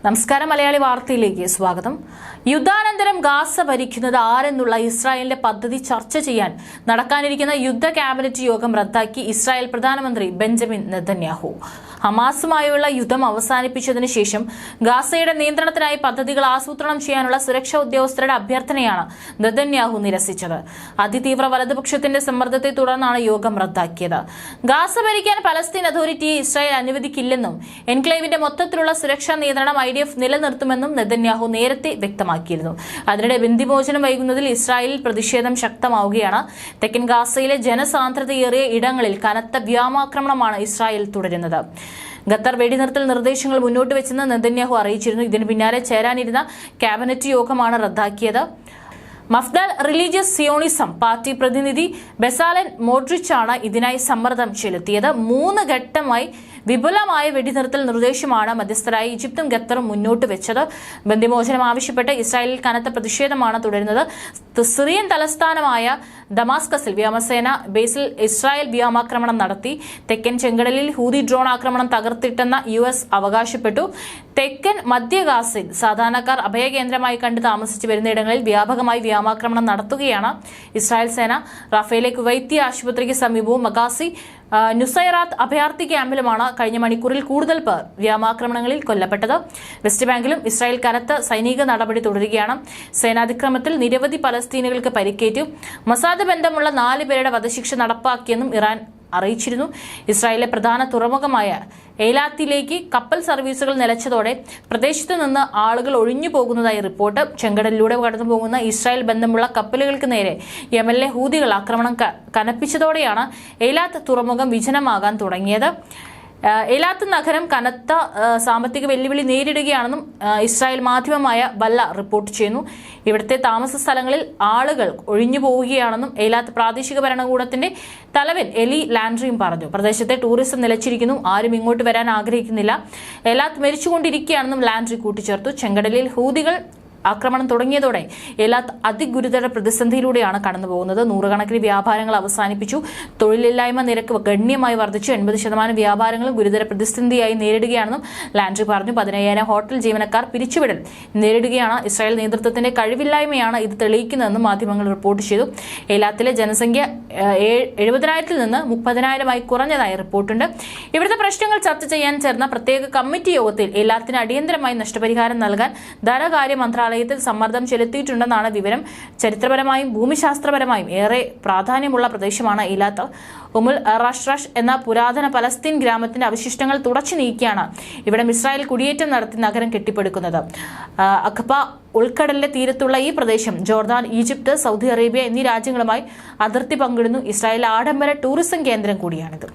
നമസ്കാരം. മലയാളി വാർത്തയിലേക്ക് സ്വാഗതം. യുദ്ധാനന്തരം ഗാസ ഭരിക്കുന്നത് ആരെന്നുള്ള ഇസ്രായേലിന്റെ പദ്ധതി ചർച്ച ചെയ്യാൻ നടക്കാനിരിക്കുന്ന യുദ്ധ ക്യാബിനറ്റ് യോഗം റദ്ദാക്കി ഇസ്രായേൽ പ്രധാനമന്ത്രി ബെഞ്ചമിൻ നെതന്യാഹു. ഹമാസുമായുള്ള യുദ്ധം അവസാനിപ്പിച്ചതിനു ശേഷം ഗാസയുടെ നിയന്ത്രണത്തിനായി പദ്ധതികൾ ആസൂത്രണം ചെയ്യാനുള്ള സുരക്ഷാ ഉദ്യോഗസ്ഥരുടെ അഭ്യർത്ഥനയാണ് നെതന്യാഹു നിരസിച്ചത്. അതിതീവ്ര വലതുപക്ഷത്തിന്റെ സമ്മർദ്ദത്തെ തുടർന്നാണ് യോഗം റദ്ദാക്കിയത്. ഗാസ ഭരിക്കാൻ പലസ്തീൻ അതോറിറ്റിയെ ഇസ്രായേൽ അനുവദിക്കില്ലെന്നും എൻക്ലേവിന്റെ മൊത്തത്തിലുള്ള സുരക്ഷാ നിയന്ത്രണം IDF നിലനിർത്തുമെന്നും നെതന്യാഹു നേരത്തെ വ്യക്തമാക്കിയിരുന്നു. അതിനിടെ ബന്ദിമോചനം വൈകുന്നതിൽ ഇസ്രായേലിൽ പ്രതിഷേധം ശക്തമാവുകയാണ്. തെക്കൻ ഗാസയിലെ ജനസാന്ദ്രതയേറിയ ഇടങ്ങളിൽ കനത്ത വ്യോമാക്രമണമാണ് ഇസ്രായേൽ തുടരുന്നത്. ഖത്തർ വെടിനിർത്തൽ നിർദ്ദേശങ്ങൾ മുന്നോട്ട് വെച്ചെന്ന് നെതന്യാഹു അറിയിച്ചിരുന്നു. ഇതിന് പിന്നാലെ ചേരാനിരുന്ന ക്യാബിനറ്റ് യോഗമാണ് റദ്ദാക്കിയത്. മഫ്ദൽ റിലീജിയസ് സിയോണിസം പാർട്ടി പ്രതിനിധി ബെസാലൻ മോഡ്രിച്ചാണ് ഇതിനായി സമ്മർദ്ദം ചെലുത്തിയത്. 3 ഘട്ടമായി വിപുലമായ വെടിനിർത്തൽ നിർദ്ദേശമാണ് മധ്യസ്ഥരായി ഈജിപ്തും ഖത്തറും മുന്നോട്ട് വെച്ചത്. ബന്ദിമോചനം ആവശ്യപ്പെട്ട് ഇസ്രായേലിൽ കനത്ത പ്രതിഷേധമാണ് തുടരുന്നത്. സിറിയൻ തലസ്ഥാനമായ ദമാസ്കസിൽ വ്യോമസേന ബേസിൽ ഇസ്രായേൽ വ്യോമാക്രമണം നടത്തി. തെക്കൻ ചെങ്കടലിൽ ഹൂതി ഡ്രോൺ ആക്രമണം തകർത്തിട്ടെന്ന US അവകാശപ്പെട്ടു. തെക്കൻ മധ്യ ഗാസയിൽ സാധാരണക്കാർ അഭയകേന്ദ്രമായി കണ്ട് താമസിച്ചു വരുന്നയിടങ്ങളിൽ വ്യാപകമായി വ്യോമാക്രമണം നടത്തുകയാണ് ഇസ്രായേൽ സേന. റാഫേലെ കുവൈത്തി ആശുപത്രിക്ക് സമീപവും മഗാസി നുസൈറാത്ത് അഭയാർത്ഥി ക്യാമ്പിലുമാണ് കഴിഞ്ഞ മണിക്കൂറിൽ കൂടുതൽ പേർ വ്യോമാക്രമണങ്ങളിൽ കൊല്ലപ്പെട്ടത്. വെസ്റ്റ് ബാങ്കിലും ഇസ്രായേൽ കനത്ത സൈനിക നടപടി തുടരുകയാണ്. സേനാതിക്രമത്തിൽ നിരവധി പലസ്തീനികൾക്ക് പരിക്കേറ്റു. മൊസാദ് ബന്ധമുള്ള 4 പേരുടെ വധശിക്ഷ നടപ്പാക്കിയെന്നും ഇറാൻ അറിയിച്ചിരുന്നു. ഇസ്രായേലിലെ പ്രധാന തുറമുഖമായ എയ്ലാത്തിലേക്ക് കപ്പൽ സർവീസുകൾ നിലച്ചതോടെ പ്രദേശത്ത് നിന്ന് ആളുകൾ ഒഴിഞ്ഞു പോകുന്നതായി റിപ്പോർട്ട്. ചെങ്കടലിലൂടെ കടന്നു പോകുന്ന ഇസ്രായേൽ ബന്ധമുള്ള കപ്പലുകൾക്ക് നേരെ യമനിലെ ഹൂതികൾ ആക്രമണം കനപ്പിച്ചതോടെയാണ് എയ്ലാത്ത് തുറമുഖം വിജനമാകാൻ തുടങ്ങിയത്. എയ്ലാത്ത് നഗരം കനത്ത സാമ്പത്തിക വെല്ലുവിളി നേരിടുകയാണെന്നും ഇസ്രായേൽ മാധ്യമമായ വല്ല റിപ്പോർട്ട് ചെയ്യുന്നു. ഇവിടുത്തെ താമസ സ്ഥലങ്ങളിൽ ആളുകൾ ഒഴിഞ്ഞു പോവുകയാണെന്നും എയ്ലാത്ത് പ്രാദേശിക ഭരണകൂടത്തിന്റെ തലവൻ എലി ലാൻഡ്രിയും പറഞ്ഞു. പ്രദേശത്തെ ടൂറിസം നിലച്ചിരിക്കുന്നു, ആരും ഇങ്ങോട്ട് വരാൻ ആഗ്രഹിക്കുന്നില്ല. എയ്ലാത്ത് മരിച്ചുകൊണ്ടിരിക്കുകയാണെന്നും ലാൻഡ്രി കൂട്ടിച്ചേർത്തു. ചെങ്കടലിൽ ഹൂതികൾ ആക്രമണം തുടങ്ങിയതോടെ എയ്ലാത്ത് അതിഗുരുതര പ്രതിസന്ധിയിലൂടെയാണ് കടന്നുപോകുന്നത്. 100 കണക്കിന് വ്യാപാരങ്ങൾ അവസാനിപ്പിച്ചു. തൊഴിലില്ലായ്മ നിരക്ക് ഗണ്യമായി വർദ്ധിച്ചു. 80% വ്യാപാരങ്ങളും ഗുരുതര പ്രതിസന്ധിയായി നേരിടുകയാണെന്നും ലാൻഡ്രി പറഞ്ഞു. 15,000 ഹോട്ടൽ ജീവനക്കാർ പിരിച്ചുവിടൽ നേരിടുകയാണ്. ഇസ്രായേൽ നേതൃത്വത്തിന്റെ കഴിവില്ലായ്മയാണ് ഇത് തെളിയിക്കുന്നതെന്നും മാധ്യമങ്ങൾ റിപ്പോർട്ട് ചെയ്തു. എയ്ലാത്തിലെ ജനസംഖ്യ 70,000-ൽ നിന്ന് 30,000-ആയി കുറഞ്ഞതായി റിപ്പോർട്ടുണ്ട്. ഇവിടുത്തെ പ്രശ്നങ്ങൾ ചർച്ച ചെയ്യാൻ ചേർന്ന പ്രത്യേക കമ്മിറ്റി യോഗത്തിൽ എയ്ലാത്തിന് അടിയന്തരമായി നഷ്ടപരിഹാരം നൽകാൻ ധനകാര്യ മന്ത്രാലയത്തിൽ സമ്മർദ്ദം ചെലുത്തിയിട്ടുണ്ടെന്നാണ് വിവരം. ചരിത്രപരമായും ഭൂമിശാസ്ത്രപരമായും ഏറെ പ്രാധാന്യമുള്ള പ്രദേശമാണ് എയ്ലാത്ത്. ഉമുൽ റാഷ്റാഷ് എന്ന പുരാതന പലസ്തീൻ ഗ്രാമത്തിന്റെ അവശിഷ്ടങ്ങൾ തുടച്ചു നീക്കിയാണ് ഇവിടെ ഇസ്രായേൽ കുടിയേറ്റം നടത്തി നഗരം കെട്ടിപ്പടുക്കുന്നത്. അഖബ ഉൾക്കടലിന്റെ തീരത്തുള്ള ഈ പ്രദേശം ജോർദാൻ, ഈജിപ്ത്, സൗദി അറേബ്യ എന്നീ രാജ്യങ്ങളുമായി അതിർത്തി പങ്കിടുന്നു. ഇസ്രായേൽ ആഡംബര ടൂറിസം കേന്ദ്രം കൂടിയാണിത്.